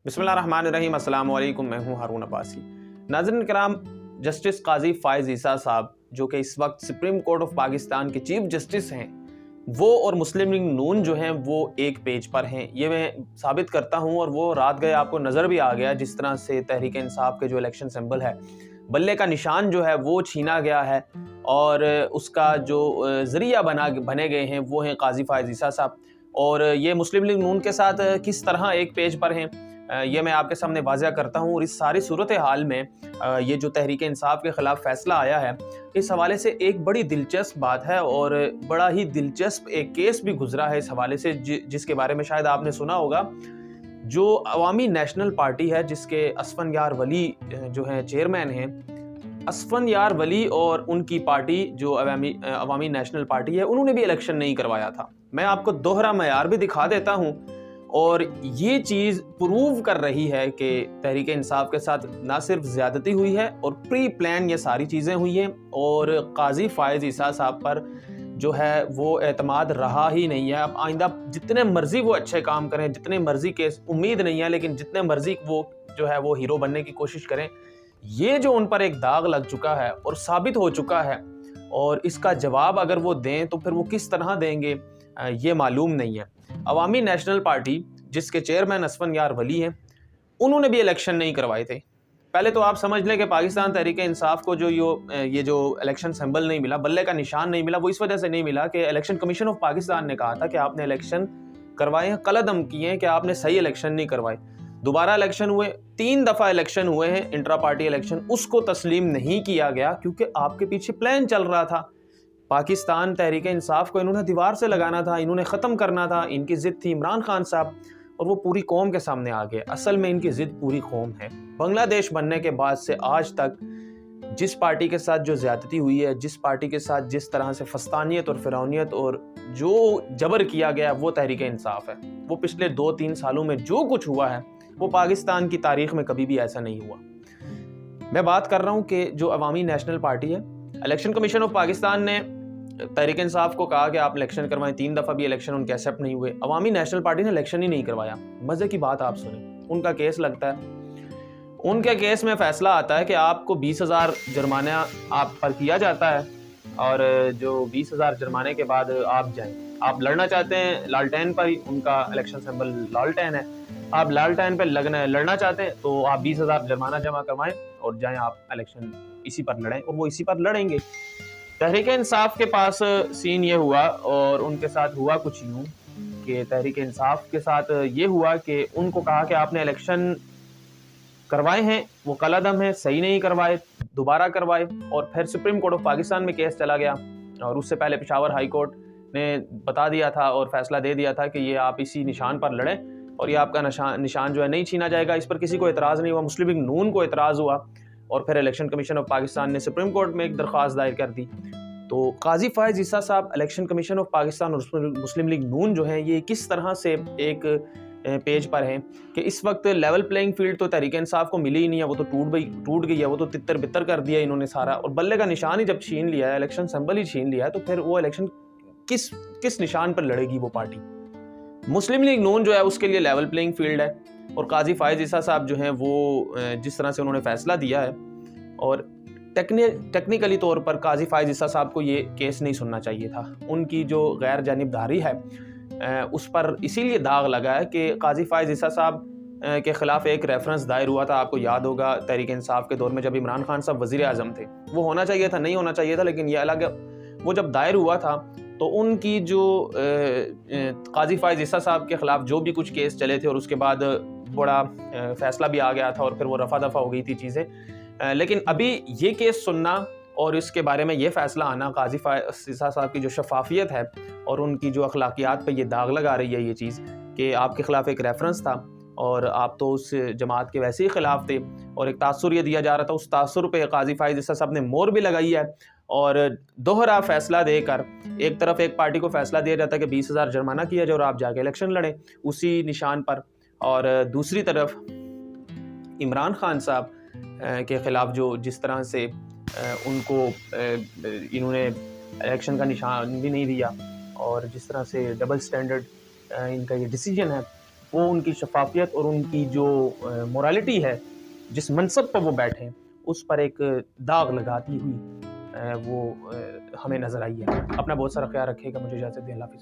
बिस्मिल्लाहिर्रहमानिर्रहीम। अस्सलाम वालेकुम। मैं हूं हारून अब्बासी। नाज़रीन किराम, जस्टिस काजी फ़ाइज़ ईसा साहब जो कि इस वक्त सुप्रीम कोर्ट ऑफ पाकिस्तान के चीफ जस्टिस हैं, वो और मुस्लिम लीग नून जो हैं वो एक पेज पर हैं। ये मैं साबित करता हूं और वो रात गए आपको नज़र भी आ गया जिस तरह से तहरीक इंसाफ के जो इलेक्शन सिंबल है, बल्ले का निशान जो है वो छीना गया है और उसका जो ज़रिया बने गए हैं वो हैं काजी फ़ाइज़ ईसा साहब। और ये मुस्लिम लीग नून के साथ किस तरह एक पेज पर हैं, ये मैं आपके सामने वाज़ह करता हूँ। और इस सारी सूरत हाल में ये जो तहरीक इंसाफ के ख़िलाफ़ फ़ैसला आया है, इस हवाले से एक बड़ी दिलचस्प बात है और बड़ा ही दिलचस्प एक केस भी गुजरा है इस हवाले से, जिसके बारे में शायद आपने सुना होगा। जो अवामी नेशनल पार्टी है, जिसके असफन यार वली जो हैं चेयरमैन हैं, असफन यार वली और उनकी पार्टी जो अवामी नेशनल पार्टी है, उन्होंने भी इलेक्शन नहीं करवाया था। मैं आपको दोहरा मयार भी दिखा देता हूँ और ये चीज़ प्रूव कर रही है कि तहरीक इंसाफ के साथ ना सिर्फ ज़्यादती हुई है और प्री प्लान ये सारी चीज़ें हुई हैं और काजी फ़ाइज़ ईसा साहब पर जो है वो एतमाद रहा ही नहीं है। अब आइंदा जितने मर्जी वो अच्छे काम करें, जितने मर्जी केस, उम्मीद नहीं है लेकिन जितने मर्जी वो जो है वो हीरो बनने की कोशिश करें, ये जो उन पर एक दाग लग चुका है और साबित हो चुका है, और इसका जवाब अगर वो दें तो फिर वो किस तरह देंगे ये मालूम नहीं है। अवामी नेशनल पार्टी जिसके चेयरमैन असफन यार वली हैं, उन्होंने भी इलेक्शन नहीं करवाए थे। पहले तो आप समझ लें कि पाकिस्तान तहरीक इंसाफ को जो ये जो इलेक्शन सिंबल नहीं मिला, बल्ले का निशान नहीं मिला, वो इस वजह से नहीं मिला कि इलेक्शन कमीशन ऑफ पाकिस्तान ने कहा था कि आपने इलेक्शन करवाए हैं, कलअदम किए हैं कि आपने सही इलेक्शन नहीं करवाए। दोबारा इलेक्शन हुए, 3 दफ़ा इलेक्शन हुए हैं, इंट्रा पार्टी इलेक्शन, उसको तस्लीम नहीं किया गया क्योंकि आपके पीछे प्लान चल रहा था। पाकिस्तान तहरीक इंसाफ को इन्होंने दीवार से लगाना था, इन्होंने ख़त्म करना था, इनकी ज़िद थी इमरान खान साहब और वो पूरी कौम के सामने आ गए। असल में इनकी ज़िद पूरी कौम है। बांग्लादेश बनने के बाद से आज तक जिस पार्टी के साथ जो ज़्यादती हुई है, जिस पार्टी के साथ जिस तरह से फस्तानियत और फिरौनियत और जो जबर किया गया, वो तहरीक इंसाफ है। वो पिछले 2-3 सालों में जो कुछ हुआ है वो पाकिस्तान की तारीख में कभी भी ऐसा नहीं हुआ। मैं बात कर रहा हूँ कि जो अवामी नेशनल पार्टी है, इलेक्शन कमीशन ऑफ पाकिस्तान ने तहरीक इंसाफ को कहा कि आप इलेक्शन करवाएं, 3 दफ़ा भी इलेक्शन उनके एक्सेप्ट नहीं हुए। अवामी नेशनल पार्टी ने इलेक्शन ही नहीं करवाया। मज़े की बात आप सुने, उनका केस लगता है, उनके केस में फ़ैसला आता है कि आपको 20,000 जुर्माना आप पर किया जाता है और जो 20,000 जुर्माने के बाद आप जाएं। आप लड़ना चाहते हैं लालटेन पर ही, उनका इलेक्शन सिंबल लालटेन है, आप लालटेन पर लड़ना चाहते हैं तो आप 20,000 जुर्माना जमा करवाएं और जाएं, आप इलेक्शन इसी पर लड़ें, और वो इसी पर लड़ेंगे। तहरीक इंसाफ के पास सीन ये हुआ और उनके साथ हुआ कुछ यूँ कि तहरीक इंसाफ के साथ ये हुआ कि उनको कहा कि आपने इलेक्शन करवाए हैं, वो कलअदम है, सही नहीं करवाए, दोबारा करवाए, और फिर सुप्रीम कोर्ट ऑफ पाकिस्तान में केस चला गया। और उससे पहले पेशावर हाई कोर्ट ने बता दिया था और फैसला दे दिया था कि ये आप इसी निशान पर लड़ें और ये आपका निशान जो है नहीं छीना जाएगा। इस पर किसी को एतराज़ नहीं हुआ, मुस्लिम लीग नून को एतराज़ हुआ और फिर इलेक्शन कमीशन ऑफ पाकिस्तान ने सुप्रीम कोर्ट में एक दरख्वास्त दायर कर दी। तो काजी फ़ाइज़ ईसा साहब, इलेक्शन कमीशन ऑफ पाकिस्तान और मुस्लिम लीग नून जो है, ये किस तरह से एक पेज पर हैं कि इस वक्त लेवल प्लेइंग फील्ड तो तहरीक इंसाफ को मिली ही नहीं है, वो तो टूट गई है, वो तो तितर बितर कर दिया इन्होंने सारा, और बल्ले का निशान ही जब छीन लिया है, इलेक्शन सिंबल ही छीन लिया है, तो फिर वो इलेक्शन किस निशान पर लड़ेगी वो पार्टी। मुस्लिम लीग नून जो है उसके लिए लेवल प्लेइंग फील्ड है और काजी फ़ाइज़ ईसा साहब जो हैं वो जिस तरह से उन्होंने फ़ैसला दिया है, और टेक्निकली तौर पर काजी फ़ाइज़ ईसा साहब को ये केस नहीं सुनना चाहिए था। उनकी जो गैर जानिबदारी है उस पर इसीलिए दाग लगा है कि काजी फ़ाइज़ ईसा साहब के ख़िलाफ़ एक रेफरेंस दायर हुआ था, आपको याद होगा, तहरीक इंसाफ के दौर में जब इमरान खान साहब वज़ीर आज़म थे। वो होना चाहिए था, नहीं होना चाहिए था, लेकिन ये अलग है। वो जब दायर हुआ था तो उनकी जो काजी फ़ाइज़ ईसा साहब के ख़िलाफ़ जो भी कुछ केस चले थे और उसके बाद बड़ा फ़ैसला भी आ गया था और फिर वो रफ़ा दफ़ा हो गई थी चीज़ें। लेकिन अभी ये केस सुनना और इसके बारे में ये फ़ैसला आना, काजी फ़ाइज़ ईसा साहब की जो शफाफियत है और उनकी जो अखलाकियात पे ये दाग लगा रही है ये चीज़ कि आपके ख़िलाफ़ एक रेफरेंस था और आप तो उस जमात के वैसे ही ख़िलाफ़ थे और एक तासुर ये दिया जा रहा था, उस तासुर पे काजी फ़ाइज़ ईसा साहब ने मोहर भी लगाई है और दोहरा फ़ैसला देकर एक तरफ एक पार्टी को फ़ैसला दिया जाता है कि 20,000 जुर्माना किया जाए और आप जाके इलेक्शन लड़ें उसी निशान पर, और दूसरी तरफ इमरान खान साहब के ख़िलाफ़ जो जिस तरह से उनको इन्होंने इलेक्शन का निशान भी नहीं दिया और जिस तरह से डबल स्टैंडर्ड इनका ये डिसीजन है, وہ ان کی شفافیت اور ان کی جو مورالٹی ہے، جس منصب پر وہ بیٹھے ہیں، اس پر ایک داغ لگاتی ہوئی وہ ہمیں نظر آئی ہے۔ اپنا بہت سارا خیال رکھیے گا، مجھے اجازت دیں، اللہ حافظ۔